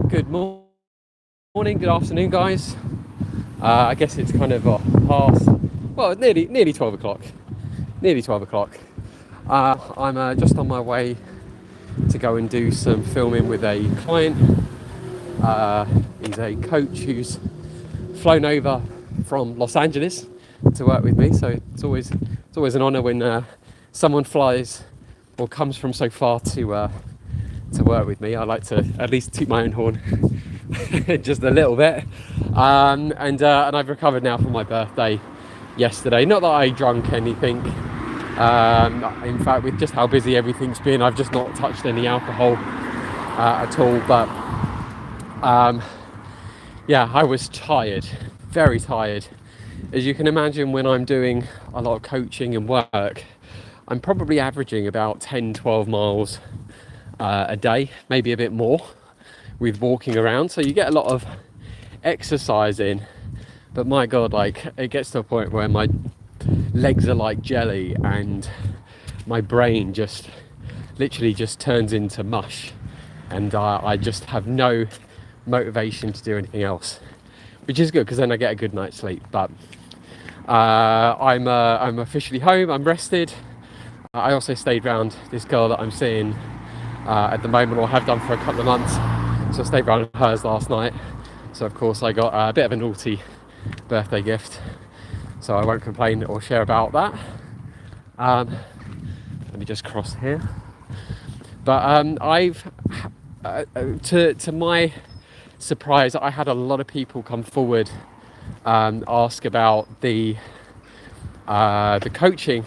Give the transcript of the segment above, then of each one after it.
Good morning, good afternoon, guys. I guess it's kind of past, well, nearly 12 o'clock. Nearly 12 o'clock. I'm just on my way to go and do some filming with a client. He's a coach who's flown over from Los Angeles to work with me, so it's always an honour when someone flies or comes from so far to work with me. I like to at least toot my own horn just a little bit. And I've recovered now from my birthday yesterday. Not that I drank anything. In fact, with just how busy everything's been, I've just not touched any alcohol at all. But yeah, I was tired, very tired. As you can imagine, when I'm doing a lot of coaching and work, I'm probably averaging about 10-12 miles a day, maybe a bit more, with walking around. So you get a lot of exercise in, but my god, like, it gets to a point where my legs are like jelly and my brain just literally just turns into mush, and I just have no motivation to do anything else, which is good because then I get a good night's sleep. But I'm officially home. I'm rested. I also stayed round this girl that I'm seeing at the moment, or have done for a couple of months. So I stayed round hers last night. So of course I got a bit of a naughty birthday gift. So I won't complain or share about that. Let me just cross here. But I've, to my surprise, I had a lot of people come forward, ask about the coaching,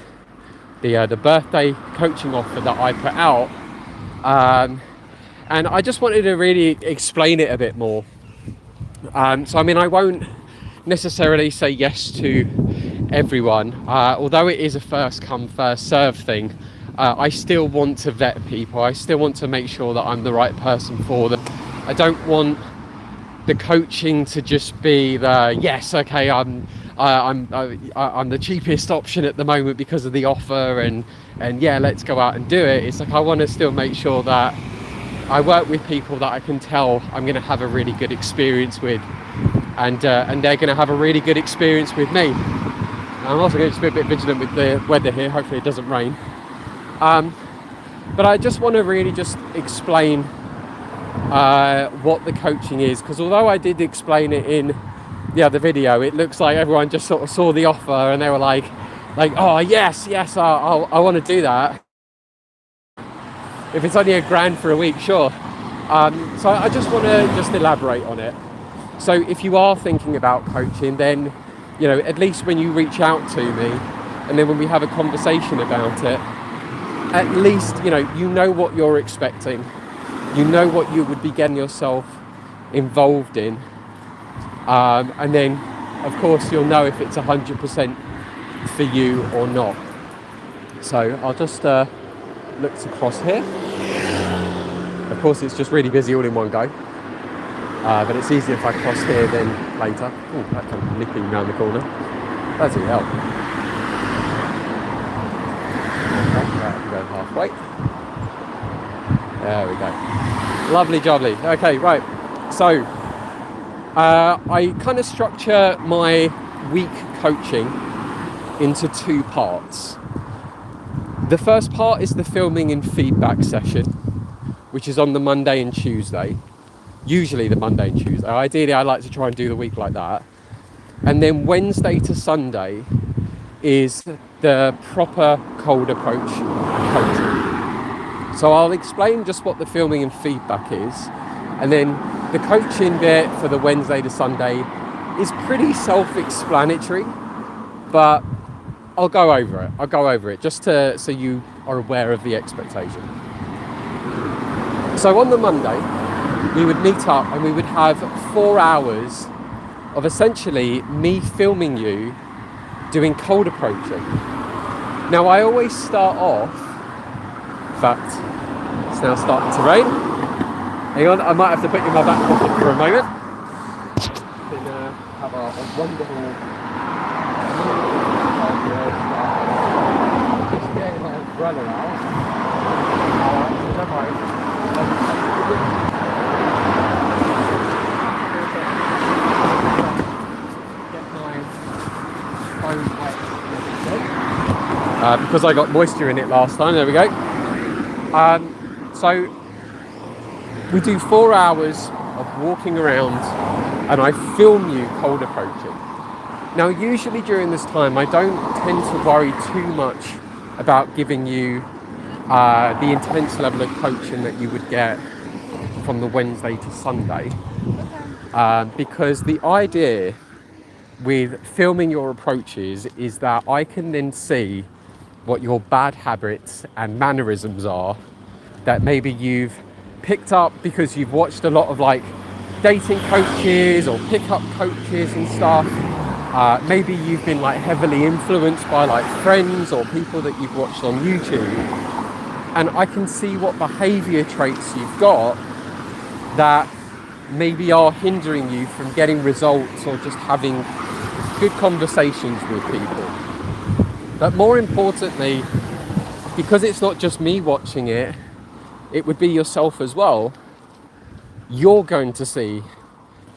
the birthday coaching offer that I put out. And I just wanted to really explain it a bit more. So I mean, I won't necessarily say yes to everyone, although it is a first come first serve thing. I still want to vet people. I still want to make sure that I'm the right person for them. I don't want the coaching to just be the yes, okay, I'm the cheapest option at the moment because of the offer, and yeah, let's go out and do it. It's like I want to still make sure that I work with people that I can tell I'm going to have a really good experience with, and they're going to have a really good experience with me. I'm also going to be a bit vigilant with the weather here. Hopefully it doesn't rain. But I just want to really just explain what the coaching is, because although I did explain it in the other video, it looks like everyone just sort of saw the offer and they were like, oh yes, I want to do that. If it's only $1,000 for a week, sure. So I just want to just elaborate on it. So if you are thinking about coaching, then, you know, at least when you reach out to me and then when we have a conversation about it, at least, you know what you're expecting. You know what you would be getting yourself involved in. And then, of course, you'll know if it's 100% for you or not. So I'll just look to cross here. Of course, it's just really busy all in one go. But it's easier if I cross here than later. Oh, that comes nipping around the corner. Bloody hell. Okay, right, we'll go halfway. There we go. Lovely jubbly. Okay, right. So, I kind of structure my week coaching into two parts. The first part is the filming and feedback session, which is on the Monday and Tuesday. Usually the Monday and Tuesday. Ideally, I like to try and do the week like that. And then Wednesday to Sunday is the proper cold approach coaching. So I'll explain just what the filming and feedback is. And then the coaching bit for the Wednesday to Sunday is pretty self-explanatory, but I'll go over it just so you are aware of the expectation. So on the Monday, we would meet up and we would have 4 hours of essentially me filming you doing cold approaching. Now I always start off, in fact, it's now starting to rain. Hang on, I might have to put you in my back pocket for a moment. We can have a wonderful... Just getting my umbrella out. Don't worry. because I got moisture in it last time. There we go. So we do 4 hours of walking around, and I film you cold approaching. Now, usually during this time, I don't tend to worry too much about giving you the intense level of coaching that you would get from the Wednesday to Sunday, because the idea with filming your approaches is that I can then see what your bad habits and mannerisms are that maybe you've picked up because you've watched a lot of like dating coaches or pickup coaches and stuff. Maybe you've been like heavily influenced by like friends or people that you've watched on YouTube, and I can see what behavior traits you've got that maybe are hindering you from getting results or just having good conversations with people. But more importantly, because it's not just me watching it, it would be yourself as well. You're going to see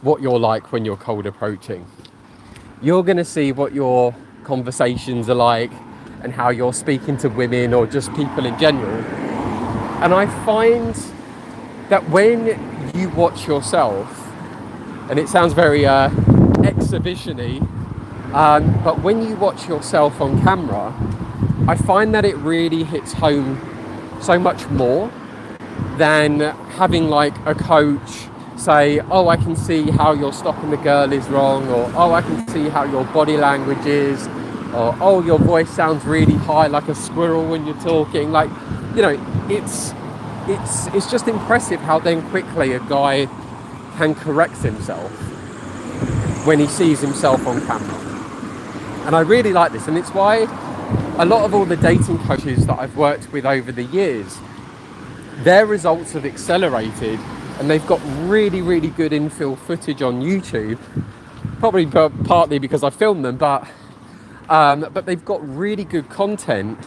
what you're like when you're cold approaching. You're going to see what your conversations are like and how you're speaking to women or just people in general. And I find that when you watch yourself, and it sounds very exhibition-y, but when you watch yourself on camera, I find that it really hits home so much more than having like a coach say, oh, I can see how your stopping the girl is wrong, or oh, I can see how your body language is, or oh, your voice sounds really high like a squirrel when you're talking. Like, you know, it's just impressive how then quickly a guy can correct himself when he sees himself on camera. And I really like this, and it's why a lot of all the dating coaches that I've worked with over the years, their results have accelerated, and they've got really, really good infill footage on YouTube, probably partly because I filmed them, but they've got really good content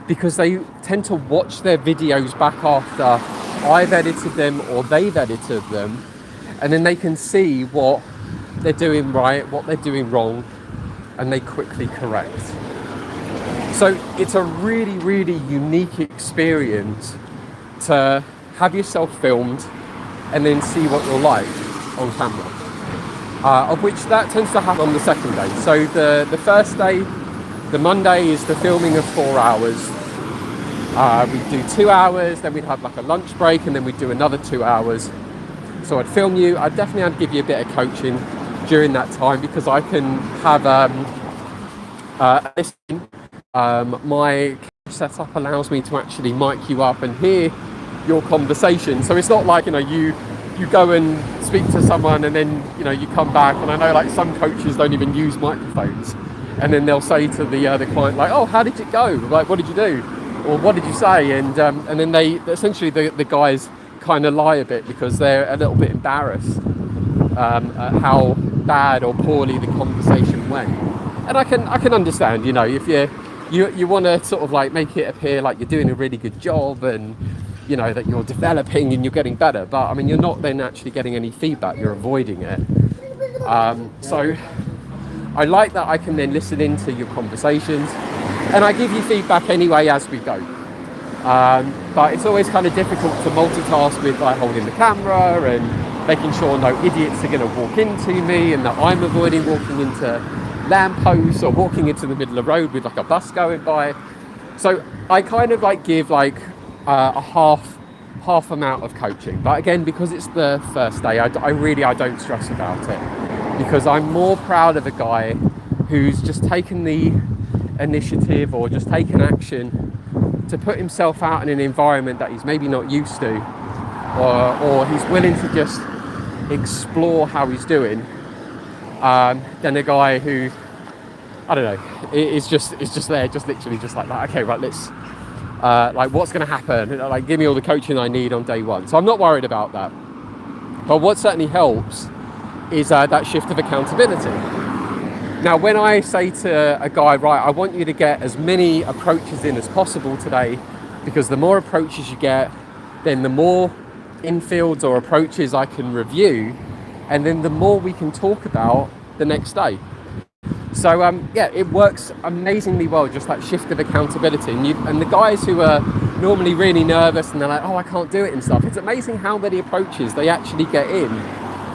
because they tend to watch their videos back after I've edited them or they've edited them, and then they can see what they're doing right, what they're doing wrong, and they quickly correct. So it's a really, really unique experience to have yourself filmed and then see what you're like on camera, of which that tends to happen on the second day. So the first day, the Monday, is the filming of 4 hours. We'd do 2 hours, then we'd have like a lunch break, and then we'd do another 2 hours. So I'd film you. I'd definitely give you a bit of coaching during that time, because I can have listening. My setup allows me to actually mic you up and hear your conversation. So it's not like, you know, you go and speak to someone and then, you know, you come back, and I know like some coaches don't even use microphones, and then they'll say to the client like, oh, how did it go? Like, what did you do? Or what did you say? And then they essentially, the guys kind of lie a bit because they're a little bit embarrassed at how bad or poorly the conversation went. And I can understand, you know, if you want to sort of like make it appear like you're doing a really good job and, you know, that you're developing and you're getting better, but I mean, you're not then actually getting any feedback, you're avoiding it. So I like that I can then listen into your conversations, and I give you feedback anyway as we go. But it's always kind of difficult to multitask with like holding the camera and making sure no idiots are going to walk into me, and that I'm avoiding walking into lampposts or walking into the middle of the road with like a bus going by. So I kind of like give like a half amount of coaching, but again, because it's the first day, I don't stress about it, because I'm more proud of a guy who's just taken the initiative or just taken action to put himself out in an environment that he's maybe not used to, or he's willing to just explore how he's doing, than a guy who, I don't know, it's just there, just literally just like that. Okay, right, let's like, what's going to happen? Like, give me all the coaching I need on day one. So I'm not worried about that. But what certainly helps is that shift of accountability. Now, when I say to a guy, right, I want you to get as many approaches in as possible today, because the more approaches you get, then the more infields or approaches I can review, and then the more we can talk about the next day. So yeah, it works amazingly well, just that shift of accountability. And the guys who are normally really nervous and they're like, oh, I can't do it and stuff, it's amazing how many approaches they actually get in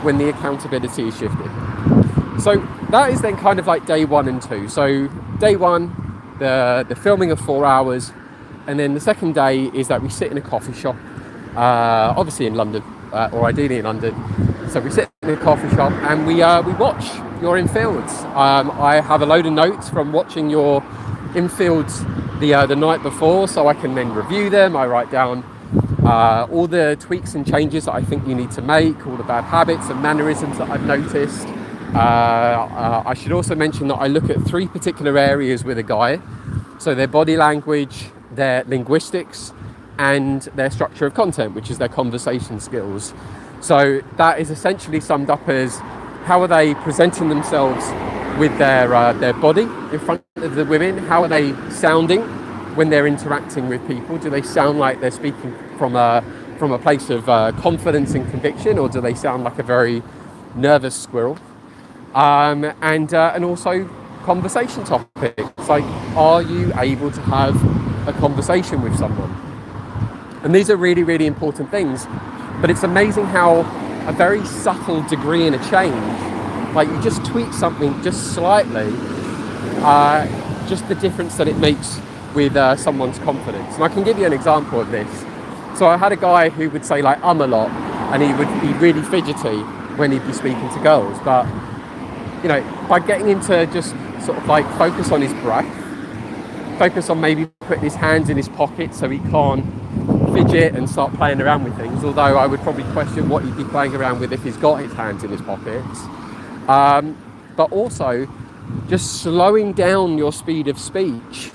when the accountability is shifted. So that is then kind of like day 1 and 2. So day 1, the filming of 4 hours, and then the second day is that we sit in a coffee shop, obviously in London, or ideally in London. So we sit in a coffee shop and we watch your infields. I have a load of notes from watching your infields the night before, so I can then review them. I write down all the tweaks and changes that I think you need to make, all the bad habits and mannerisms that I've noticed. I should also mention that I look at 3 particular areas with a guy. So their body language, their linguistics, and their structure of content, which is their conversation skills. So that is essentially summed up as how are they presenting themselves with their body in front of the women? How are they sounding when they're interacting with people? Do they sound like they're speaking from a place of confidence and conviction, or do they sound like a very nervous squirrel? And also conversation topics, like, are you able to have a conversation with someone? And these are really, really important things, but it's amazing how a very subtle degree in a change, like you just tweak something just slightly, just the difference that it makes with someone's confidence. And I can give you an example of this. So I had a guy who would say like a lot, and he would be really fidgety when he'd be speaking to girls, but you know, by getting him to just sort of like focus on his breath, focus on maybe putting his hands in his pocket so he can't fidget and start playing around with things, although I would probably question what he'd be playing around with if he's got his hands in his pockets. But also just slowing down your speed of speech,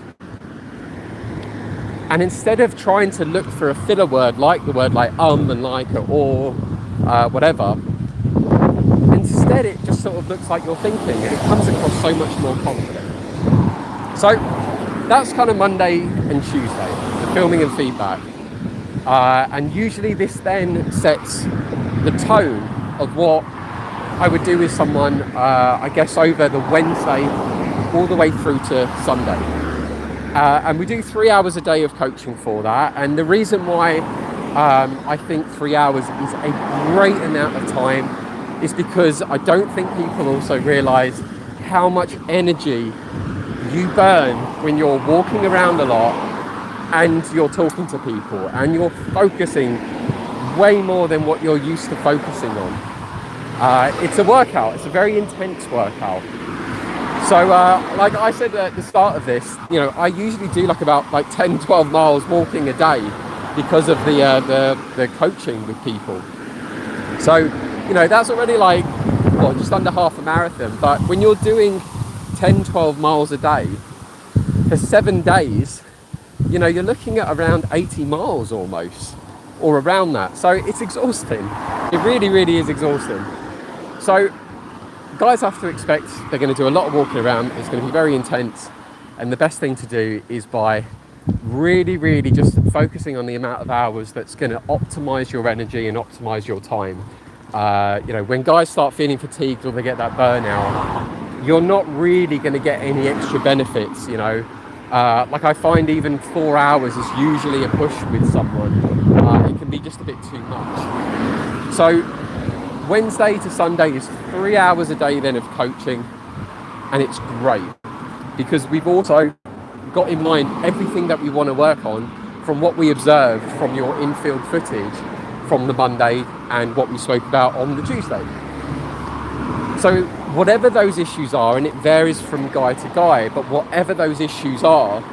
and instead of trying to look for a filler word like the word like and like or whatever, instead it just sort of looks like you're thinking, and it comes across so much more confident. So that's kind of Monday and Tuesday, the filming and feedback. And usually this then sets the tone of what I would do with someone, I guess over the Wednesday all the way through to Sunday. And we do 3 hours a day of coaching for that. And the reason why I think 3 hours is a great amount of time is because I don't think people also realise how much energy you burn when you're walking around a lot and you're talking to people and you're focusing way more than what you're used to focusing on. It's a workout, it's a very intense workout. So like I said at the start of this, you know, I usually do like about 10-12 miles walking a day because of the coaching with people. So, you know, that's already just under half a marathon. But when you're doing 10-12 miles a day for 7 days, you know, you're looking at around 80 miles almost, or around that. So it's exhausting. It really, really is exhausting. So guys have to expect they're going to do a lot of walking around. It's going to be very intense. And the best thing to do is by really, really just focusing on the amount of hours that's going to optimize your energy and optimize your time. You know, when guys start feeling fatigued or they get that burnout, you're not really going to get any extra benefits, you know. Like I find even 4 hours is usually a push with someone. It can be just a bit too much. So Wednesday to Sunday is 3 hours a day then of coaching, and it's great because we've also got in mind everything that we want to work on from what we observed from your infield footage from the Monday and what we spoke about on the Tuesday. So whatever those issues are, and it varies from guy to guy, but whatever those issues are,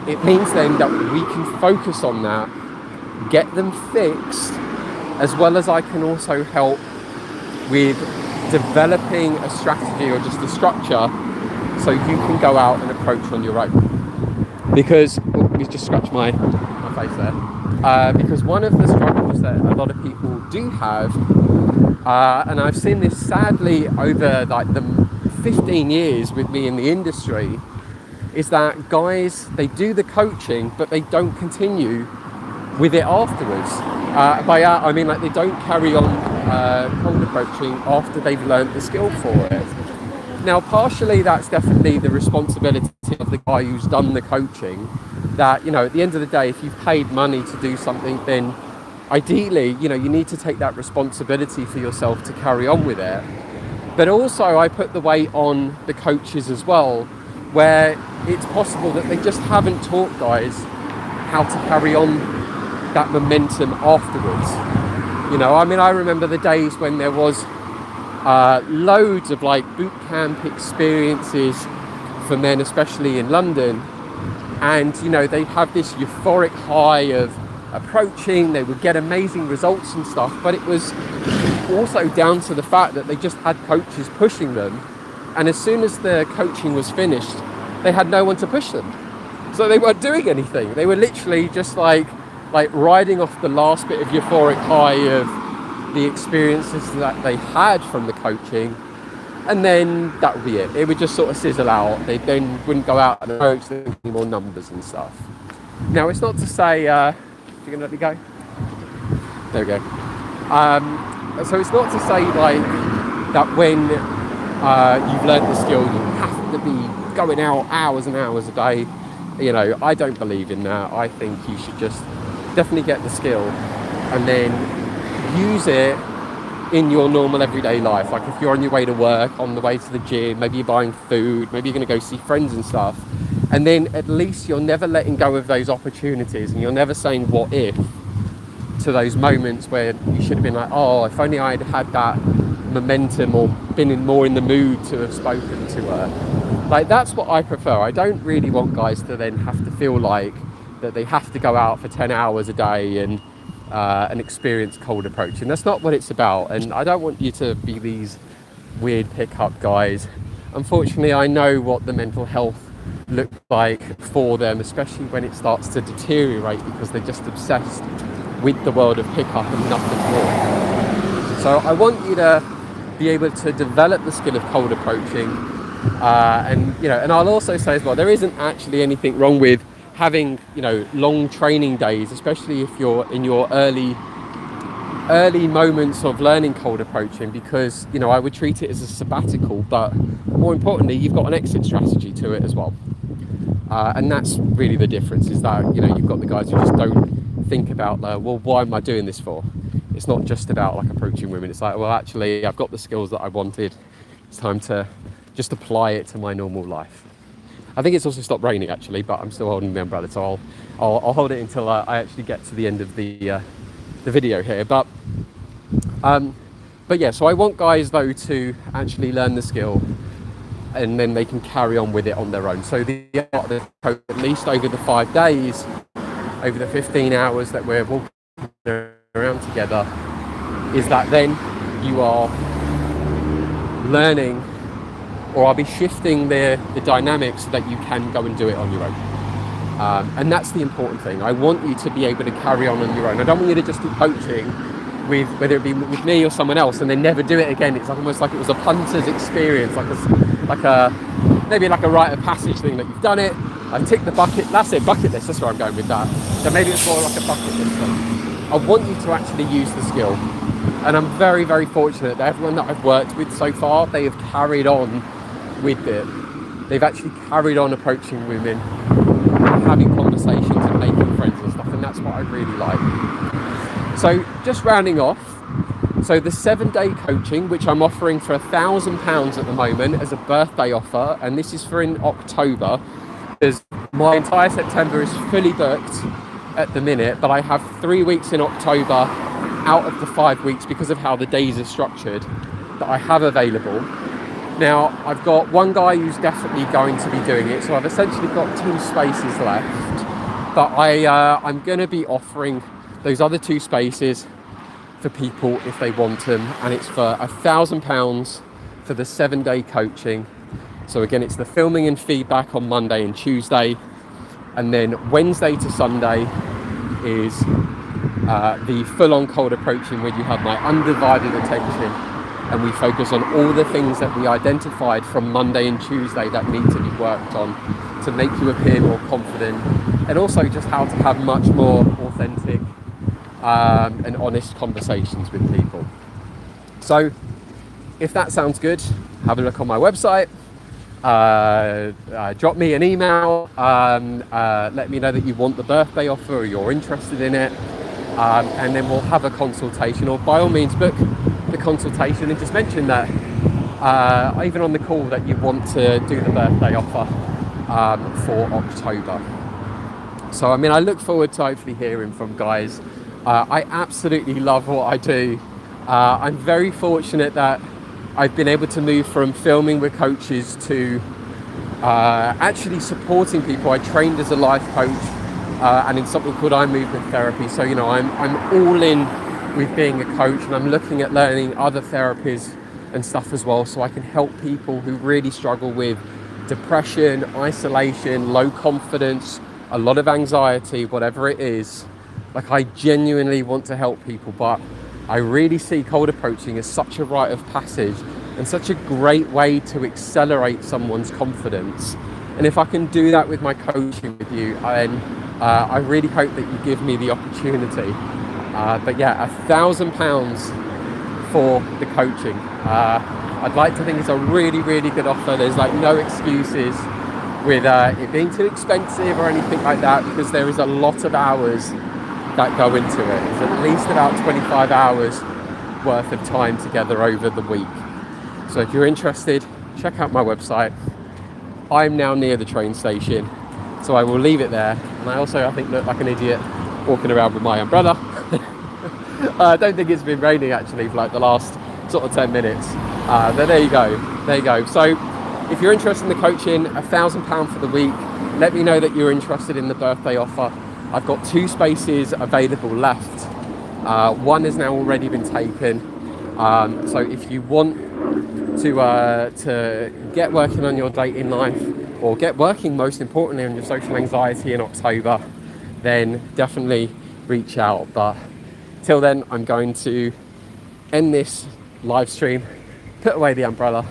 it means then that we can focus on that, get them fixed, as well as I can also help with developing a strategy or just a structure so you can go out and approach on your own. Because, we just scratched my face there. Because one of the struggles that a lot of people do have, and I've seen this sadly over the 15 years with me in the industry, is that guys, they do the coaching, but they don't continue with it afterwards. By that, I mean they don't carry on cold approaching after they've learned the skill for it. Now, partially that's definitely the responsibility of the guy who's done the coaching, that, you know, at the end of the day, if you've paid money to do something, then ideally, you know, you need to take that responsibility for yourself to carry on with it. But also I put the weight on the coaches as well, where it's possible that they just haven't taught guys how to carry on that momentum afterwards. You know, I mean, I remember the days when there was loads of like boot camp experiences for men, especially in London, and you know, they'd have this euphoric high of approaching, they would get amazing results and stuff, but it was also down to the fact that they just had coaches pushing them, and as soon as the coaching was finished, they had no one to push them, so they weren't doing anything. They were literally just like riding off the last bit of euphoric high of the experiences that they had from the coaching, and then that would be it. It would just sort of sizzle out. They then wouldn't go out and approach any more numbers and stuff. Now, it's not to say you're gonna let me go? There we go. So it's not to say like that when you've learned the skill, you have to be going out hours and hours a day. You know, I don't believe in that. I think you should just definitely get the skill and then use it in your normal everyday life. Like if you're on your way to work, on the way to the gym, maybe you're buying food, maybe you're going to go see friends and stuff, and then at least you're never letting go of those opportunities, and you're never saying what if to those moments where you should have been like, oh, if only I'd had that momentum or been more in the mood to have spoken to her. Like, that's what I prefer. I don't really want guys to then have to feel like that they have to go out for 10 hours a day and experience cold approach, and that's not what it's about. And I don't want you to be these weird pickup guys. Unfortunately, I know what the mental health looks like for them, especially when it starts to deteriorate because they're just obsessed with the world of pickup and nothing more. So I want you to be able to develop the skill of cold approaching, and you know, and I'll also say as well, there isn't actually anything wrong with having, you know, long training days, especially if you're in your early moments of learning cold approaching, because, you know, I would treat it as a sabbatical, but more importantly, you've got an exit strategy to it as well. And that's really the difference, is that, you know, you've got the guys who just don't think about, well, why am I doing this for? It's not just about like approaching women. It's like, well, actually, I've got the skills that I wanted. It's time to just apply it to my normal life. I think it's also stopped raining actually, but I'm still holding the umbrella, so I'll hold it until I actually get to the end of the video here. But yeah, so I want guys though to actually learn the skill, and then they can carry on with it on their own. So the coach, at least over the 5 days, over the 15 hours that we're walking around together, is that then you are learning, or I'll be shifting the dynamics so that you can go and do it on your own. And that's the important thing. I want you to be able to carry on your own. I don't want you to just keep coaching with, whether it be with me or someone else, and then never do it again. It's almost like it was a punter's experience, maybe like a rite of passage thing, that you've done it, I've ticked the bucket, that's it, bucket list, that's where I'm going with that. So maybe it's more like a bucket list thing. I want you to actually use the skill. And I'm very, very fortunate that everyone that I've worked with so far, they have carried on with it. They've actually carried on approaching women, having conversations and making friends and stuff, and that's what I really like. So just rounding off, so the 7-day coaching, which I'm offering for £1,000 at the moment as a birthday offer, and this is for in October, because my entire September is fully booked at the minute, but I have 3 weeks in October out of the 5 weeks, because of how the days are structured, that I have available. Now, I've got one guy who's definitely going to be doing it, so I've essentially got 2 spaces left, but I'm going to be offering those other 2 spaces for people if they want them, and it's for £1,000 for the 7-day coaching. So again, it's the filming and feedback on Monday and Tuesday, and then Wednesday to Sunday is the full-on cold approaching, where you have my undivided attention, and we focus on all the things that we identified from Monday and Tuesday that need to be worked on to make you appear more confident, and also just how to have much more authentic and honest conversations with people. So if that sounds good, have a look on my website. Drop me an email, let me know that you want the birthday offer or you're interested in it, and then we'll have a consultation, or by all means book the consultation and just mention that even on the call that you want to do the birthday offer for October. So I mean, I look forward to hopefully hearing from guys. I absolutely love what I do. I'm very fortunate that I've been able to move from filming with coaches to actually supporting people. I trained as a life coach and in something called eye movement therapy. So, you know, I'm all in with being a coach, and I'm looking at learning other therapies and stuff as well, so I can help people who really struggle with depression, isolation, low confidence, a lot of anxiety, whatever it is. Like, I genuinely want to help people, but I really see cold approaching as such a rite of passage and such a great way to accelerate someone's confidence. And if I can do that with my coaching with you, then I really hope that you give me the opportunity. But yeah, £1,000 for the coaching. I'd like to think it's a really, really good offer. There's like no excuses with it being too expensive or anything like that, because there is a lot of hours that go into it. It's at least about 25 hours worth of time together over the week. So if you're interested, check out my website. I'm now near the train station, so I will leave it there. And I also, I think, look like an idiot walking around with my umbrella. I don't think it's been raining actually for like the last sort of 10 minutes. But there you go. So if you're interested in the coaching, £1,000 for the week. Let me know that you're interested in the birthday offer. I've got 2 spaces available left. One has now already been taken. So if you want to get working on your dating life, or get working most importantly on your social anxiety in October, then definitely reach out. But till then, I'm going to end this live stream, put away the umbrella,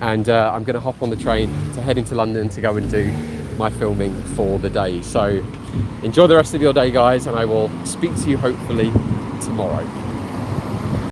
and I'm going to hop on the train to head into London to go and do my filming for the day. So enjoy the rest of your day, guys, and I will speak to you hopefully tomorrow.